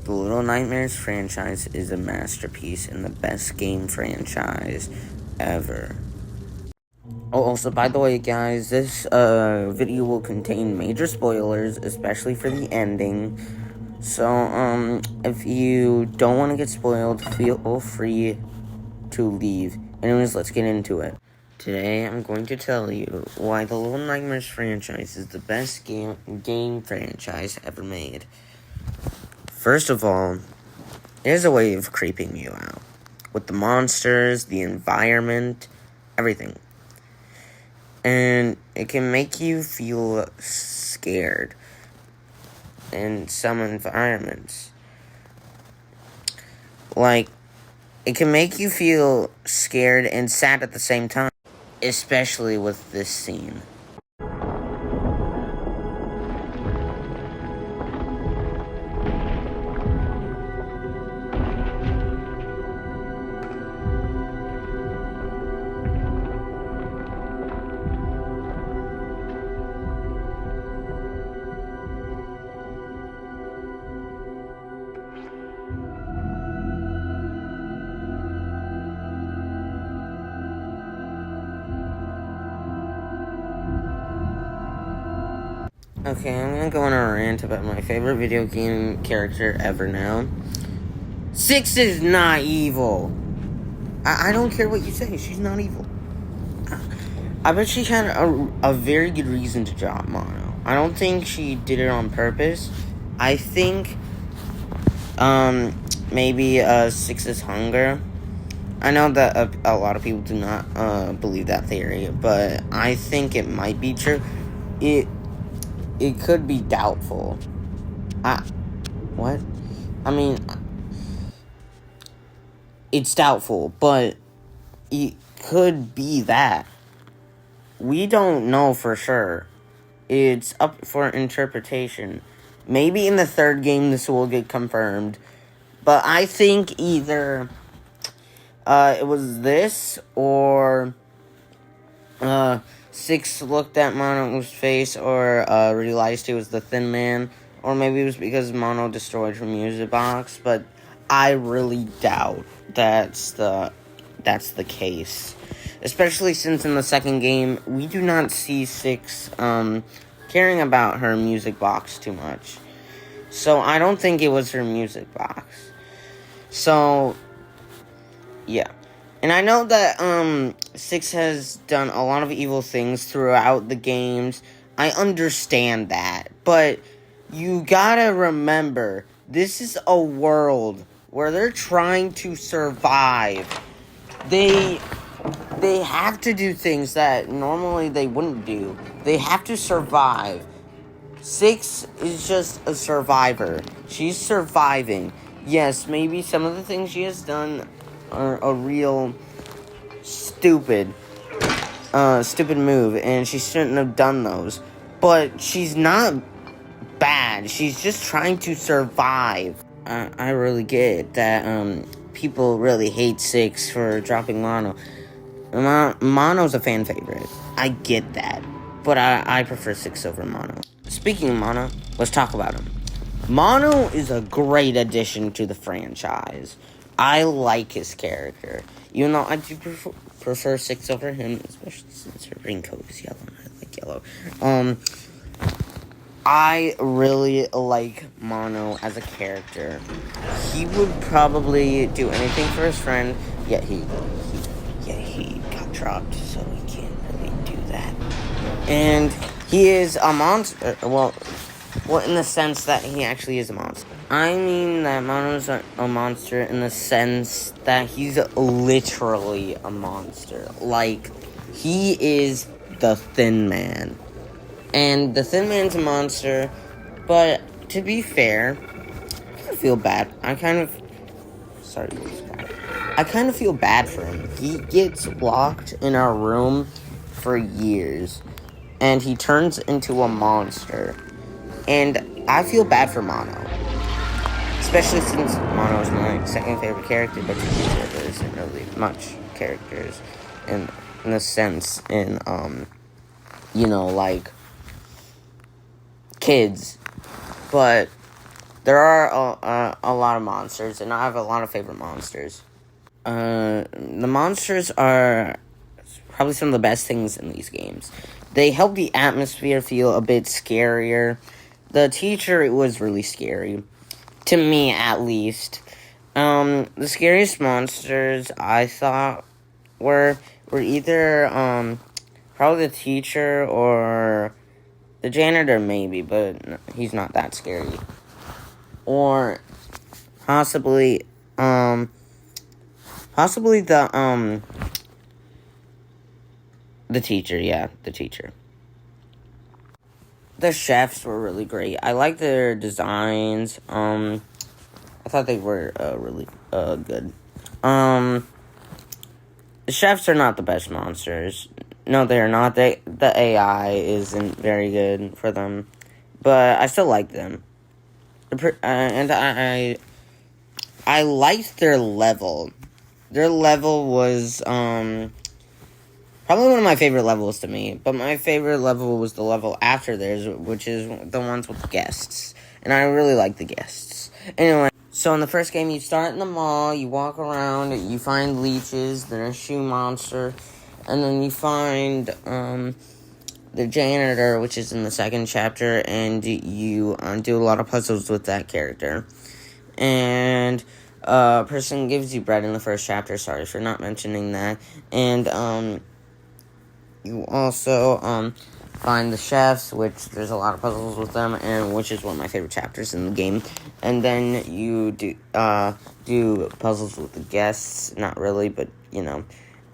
The Little Nightmares franchise is a masterpiece and the best game franchise ever. Oh, also, by the way, guys, this video will contain major spoilers, especially for the ending. So, if you don't want to get spoiled, feel free to leave. Anyways, let's get into it. Today, I'm going to tell you why the Little Nightmares franchise is the best game franchise ever made. First of all, it has a way of creeping you out. With the monsters, the environment, everything. And it can make you feel scared in some environments. Like, it can make you feel scared and sad at the same time. Especially with this scene. Okay, I'm gonna go on a rant about my favorite video game character ever now. Six is not evil. I don't care what you say, she's not evil. I bet she had a very good reason to drop Mono. I don't think she did it on purpose. I think, maybe, Six's hunger. I know that a lot of people do not, believe that theory, but I think it might be true. It could be doubtful. What? I mean, it's doubtful, but it could be that. We don't know for sure. It's up for interpretation. Maybe in the third game this will get confirmed, but I think either, it was this, or, Six looked at Mono's face or realized he was the Thin Man, or maybe it was because Mono destroyed her music box, but I really doubt that's the case. Especially since in the second game, we do not see Six caring about her music box too much. So I don't think it was her music box. So, yeah. And I know that, Six has done a lot of evil things throughout the games. I understand that. But you gotta remember, this is a world where they're trying to survive. They have to do things that normally they wouldn't do. They have to survive. Six is just a survivor. She's surviving. Yes, maybe some of the things she has done are a real stupid move, and she shouldn't have done those. But she's not bad. She's just trying to survive. I really get that people really hate Six for dropping Mono. Mono's a fan favorite. I get that. But I prefer Six over Mono. Speaking of Mono, let's talk about him. Mono is a great addition to the franchise. I like his character. Even though I do prefer Six over him, especially since her raincoat is yellow and I like yellow. I really like Mono as a character. He would probably do anything for his friend, yet he got dropped, so he can't really do that. And he is a monster. Well, in the sense that he actually is a monster. I mean that Mono's a monster in the sense that he's literally a monster. Like, he is the Thin Man. And the Thin Man's a monster, but to be fair, I feel bad. I kind of feel bad for him. He gets locked in our room for years, and he turns into a monster. And I feel bad for Mono. Especially since Mono is my second favorite character, but to be fair, there isn't really much characters in a sense, like kids. But there are a lot of monsters, and I have a lot of favorite monsters. The monsters are probably some of the best things in these games. They help the atmosphere feel a bit scarier. The teacher, it was really scary. To me, at least. The scariest monsters I thought were either, probably the teacher or the janitor, maybe, but he's not that scary. Or possibly the teacher, yeah, the teacher. The chefs were really great. I like their designs. I thought they were really good. The chefs are not the best monsters. No, they're not. The AI isn't very good for them, but I still like them. And I liked their level. Their level was probably one of my favorite levels to me. But my favorite level was the level after theirs, which is the ones with guests. And I really like the guests. Anyway, so in the first game, you start in the mall, you walk around, you find leeches, then a shoe monster, and then you find the janitor, which is in the second chapter, and you do a lot of puzzles with that character. And a person gives you bread in the first chapter, sorry for not mentioning that. And you also find the chefs, which there's a lot of puzzles with them, and which is one of my favorite chapters in the game. And then you do puzzles with the guests, not really, but you know.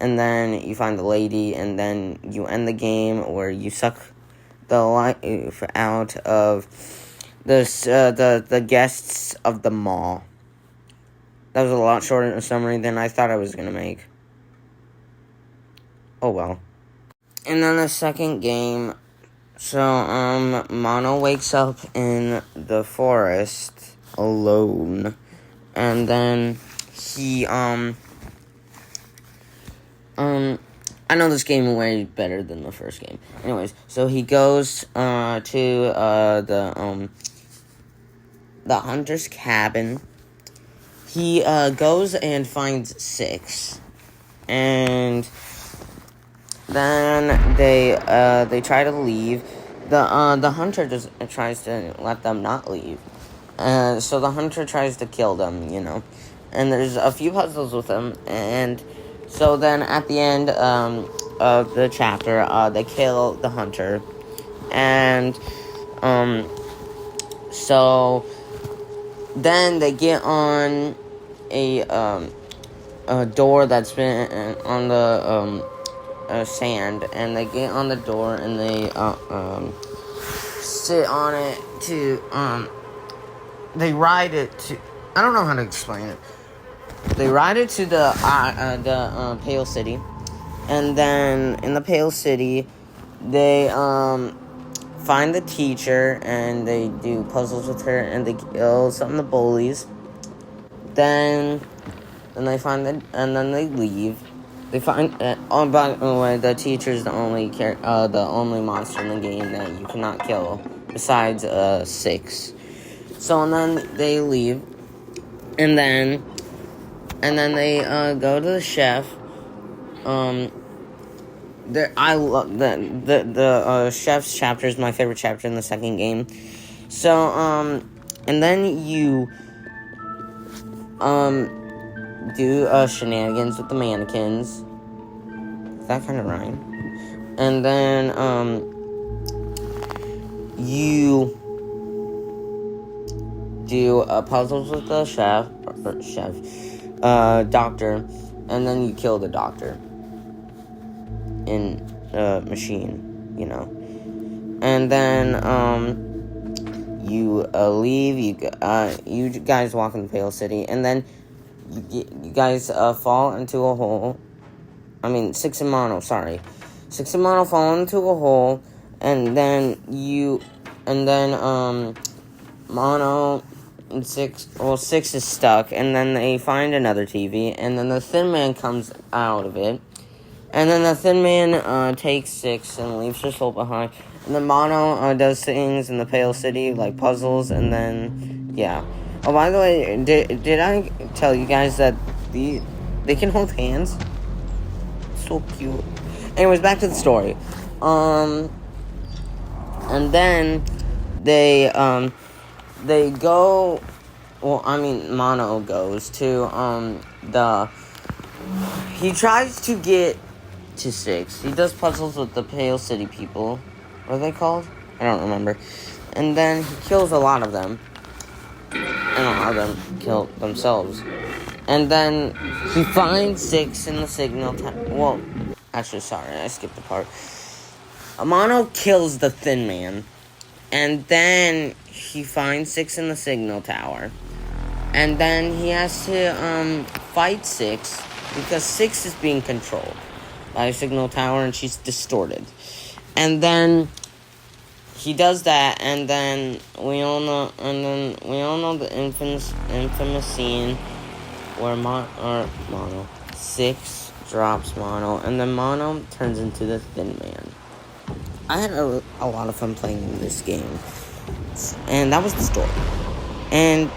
And then you find the lady, and then you end the game where you suck the life out of the guests of the mall. That was a lot shorter summary than I thought I was gonna make. Oh well. And then the second game, so Mono wakes up in the forest alone, and then he I know this game way better than the first game. Anyways, so he goes to the hunter's cabin. He goes and finds 6, and then they try to leave. The hunter just tries to let them not leave. So the hunter tries to kill them, you know. And there's a few puzzles with them, and so then at the end of the chapter, they kill the hunter, and so then they get on a door that's been on the sand, and they get on the door and they sit on it to they ride it to, I don't know how to explain it. They ride it to the Pale City, and then in the Pale City, they find the teacher, and they do puzzles with her, and they kill some of the bullies. Then they find it, and then they leave. They find oh, by the way, the teacher's the only monster in the game that you cannot kill besides 6. So and then they leave, and then they go to the chef. I love the chef's chapter is my favorite chapter in the second game. So and then you do shenanigans with the mannequins. That kind of rhyme. And then you do puzzles with the doctor, and then you kill the doctor in a machine, you know. And then you leave. You guys walk in the Pale City, and then you guys fall into a hole. I mean, 6 and Mono, sorry. 6 and Mono fall into a hole, and then Mono and 6 is stuck, and then they find another TV, and then the Thin Man comes out of it, and then the Thin Man takes 6 and leaves her soul behind, and then Mono does things in the Pale City, like puzzles, and then, yeah. Oh, by the way, did I tell you guys that they can hold hands? So cute. Anyways, back to the story. And then they go. Well, I mean, Mono goes to he tries to get to 6. He does puzzles with the Pale City people. What are they called? I don't remember. And then he kills a lot of them. And a lot of them kill themselves. And then he finds 6 in the signal tower. Well, actually, sorry, I skipped the part. Mono kills the Thin Man. And then he finds 6 in the signal tower. And then he has to fight 6 because 6 is being controlled by a signal tower and she's distorted. And then he does that, and then we all know the infamous scene where Mono 6 drops Mono, and then Mono turns into the Thin Man. I had a lot of fun playing this game, and that was the story. And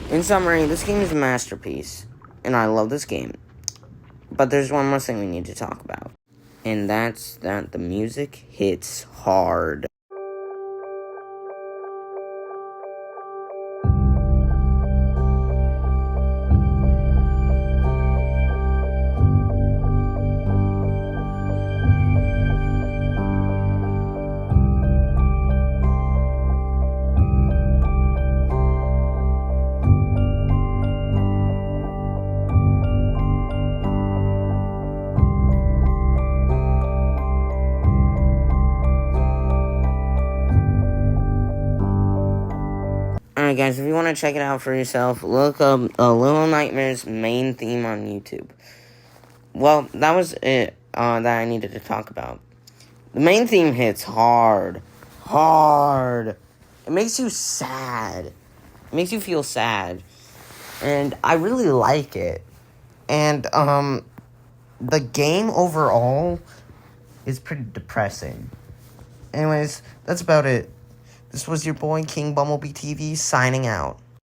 in summary, this game is a masterpiece, and I love this game. But there's one more thing we need to talk about, and that's that the music hits hard. Alright guys, if you want to check it out for yourself, look up Little Nightmares main theme on YouTube. Well, that was it that I needed to talk about. The main theme hits hard. Hard. It makes you sad. It makes you feel sad. And I really like it. And the game overall is pretty depressing. Anyways, that's about it. This was your boy, King Bumblebee TV, signing out.